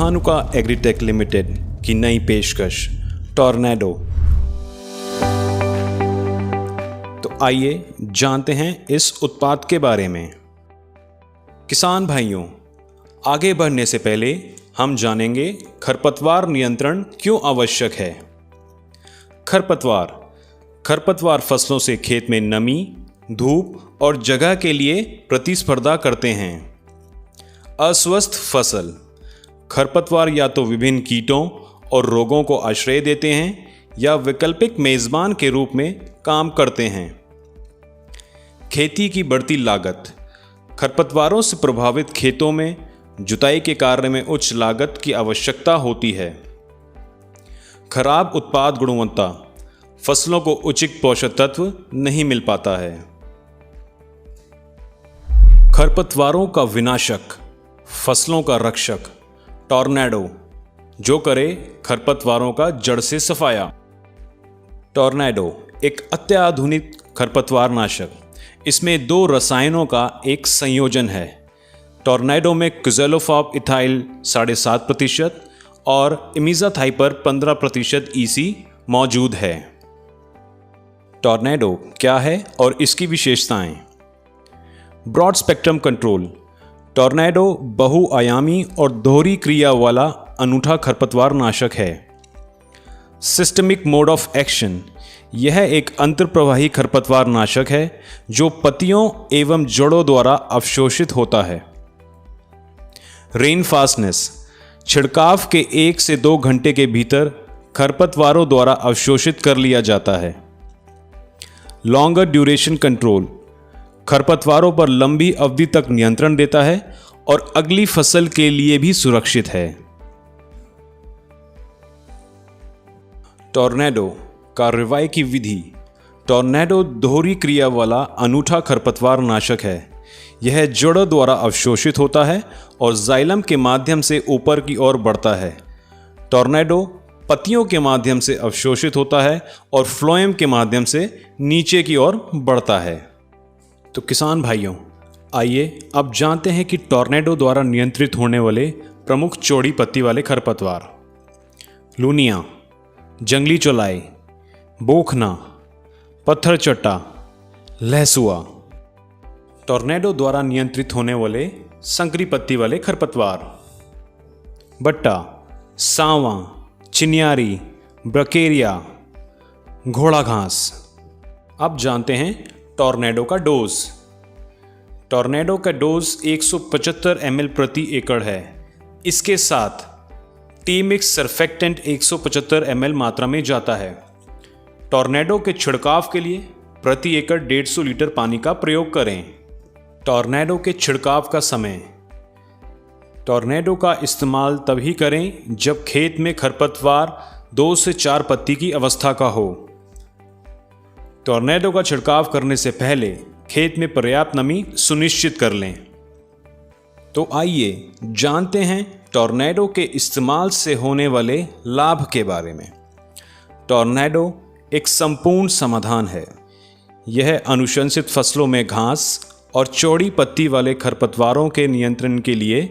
Dhanuka agritech limited की नई पेशकश टॉर्नेडो। तो आइए जानते हैं इस उत्पाद के बारे में। किसान भाइयों, आगे बढ़ने से पहले हम जानेंगे खरपतवार नियंत्रण क्यों आवश्यक है। खरपतवार फसलों से खेत में नमी, धूप और जगह के लिए प्रतिस्पर्धा करते हैं। अस्वस्थ फसल। खरपतवार या तो विभिन्न कीटों और रोगों को आश्रय देते हैं या वैकल्पिक मेजबान के रूप में काम करते हैं। खेती की बढ़ती लागत। खरपतवारों से प्रभावित खेतों में जुताई के कार्य में उच्च लागत की आवश्यकता होती है। खराब उत्पाद गुणवत्ता। फसलों को उचित पोषक तत्व नहीं मिल पाता है। खरपतवारों का विनाशक, फसलों का रक्षक टॉर्नेडो, जो करे खरपतवारों का जड़ से सफाया। टॉर्नेडो एक अत्याधुनिक खरपतवार नाशक। इसमें 2 रसायनों का एक संयोजन है। टॉर्नेडो में क्विज़ेलोफॉप इथाइल 7.5% और इमिज़ाथाइपर 15% EC मौजूद है। टॉर्नेडो क्या है और इसकी विशेषताएं। Broad spectrum control. टॉर्नेडो बहुआयामी और दोहरी क्रिया वाला अनूठा खरपतवार नाशक है। Systemic mode of action. यह एक अंतर्प्रवाही खरपतवार नाशक है जो पत्तियों एवं जड़ों द्वारा अवशोषित होता है। Rain fastness. छिड़काव के 1 से 2 घंटे के भीतर खरपतवारों द्वारा अवशोषित कर लिया जाता है। Longer duration control. खरपतवारों पर लंबी अवधि तक नियंत्रण देता है और अगली फसल के लिए भी सुरक्षित है। टॉर्नेडो कार्रवाई की विधि। टॉर्नेडो दोहरी क्रिया वाला अनूठा खरपतवार नाशक है। यह जड़ों द्वारा अवशोषित होता है और जाइलम के माध्यम से ऊपर की ओर बढ़ता है। टॉर्नेडो पत्तियों के माध्यम से अवशोषित होता है और फ्लोएम के माध्यम से नीचे की ओर बढ़ता है। तो किसान भाइयों, आइए अब जानते हैं कि टॉर्नेडो द्वारा नियंत्रित होने वाले प्रमुख चौड़ी पत्ती वाले खरपतवार। लूनिया, जंगली चौलाई, बोखना, पत्थर चट्टा, लहसुआ। टॉर्नेडो द्वारा नियंत्रित होने वाले संकरी पत्ती वाले खरपतवार। बट्टा, सांवा, चिन्यारी, ब्रकेरिया, घोड़ा घास। अब जानते हैं टॉर्नेडो का डोज। टॉर्नेडो का डोज 175 ml प्रति एकड़ है। इसके साथ टी-मिक्स सर्फेक्टेंट 175 ml मात्रा में जाता है। टॉर्नेडो के छिड़काव के लिए प्रति एकड़ 150 लीटर पानी का प्रयोग करें। टॉर्नेडो के छिड़काव का समय। टॉर्नेडो का इस्तेमाल तभी करें जब खेत में खरपतवार 2 से 4 पत्ती की अवस्था का हो। टॉर्नेडो का छिड़काव करने से पहले खेत में पर्याप्त नमी सुनिश्चित कर लें। तो आइए जानते हैं टॉर्नेडो के इस्तेमाल से होने वाले लाभ के बारे में। टॉर्नेडो एक संपूर्ण समाधान है। यह अनुशंसित फसलों में घास और चौड़ी पत्ती वाले खरपतवारों के नियंत्रण के लिए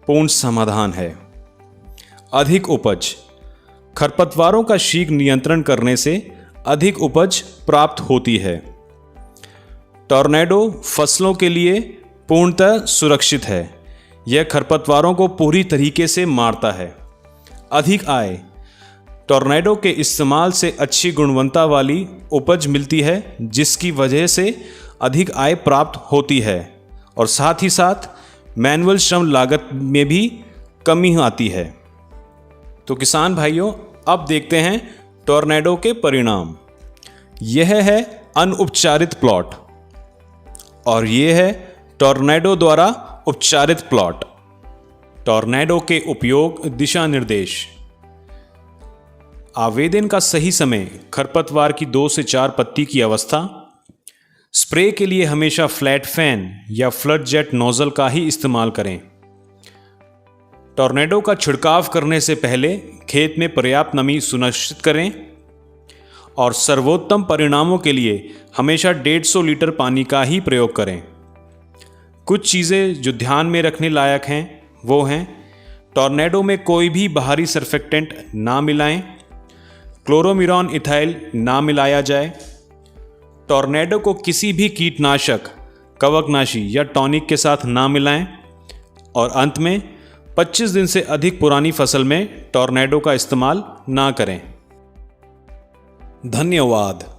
पूर्ण समाधान है। अधिक उपज। खरपतवारों का शीघ्र नियंत्रण करने से अधिक उपज प्राप्त होती है। टॉर्नेडो फसलों के लिए पूर्णतः सुरक्षित है। यह खरपतवारों को पूरी तरीके से मारता है। अधिक आय। टॉर्नेडो के इस्तेमाल से अच्छी गुणवत्ता वाली उपज मिलती है, जिसकी वजह से अधिक आय प्राप्त होती है और साथ ही साथ मैनुअल श्रम लागत में भी कमी आती है। तो किसान भाइयों, अब देखते हैं टॉर्नेडो के परिणाम। यह है अनउपचारित प्लॉट और यह है टॉर्नेडो द्वारा उपचारित प्लॉट। टॉर्नेडो के उपयोग दिशा निर्देश। आवेदन का सही समय। खरपतवार की 2 से 4 पत्ती की अवस्था। स्प्रे के लिए हमेशा फ्लैट फैन या फ्लड जेट नोजल का ही इस्तेमाल करें। टॉर्नेडो का छिड़काव करने से पहले खेत में पर्याप्त नमी सुनिश्चित करें और सर्वोत्तम परिणामों के लिए हमेशा 150 लीटर पानी का ही प्रयोग करें। कुछ चीज़ें जो ध्यान में रखने लायक हैं वो हैं टॉर्नेडो में कोई भी बाहरी सर्फेक्टेंट ना मिलाएं। क्लोरोमिरॉन इथाइल ना मिलाया जाए। टॉर्नेडो को किसी भी कीटनाशक, कवकनाशी या टॉनिक के साथ ना मिलाएं। और अंत में 25 दिन से अधिक पुरानी फसल में टॉर्नेडो का इस्तेमाल ना करें। धन्यवाद।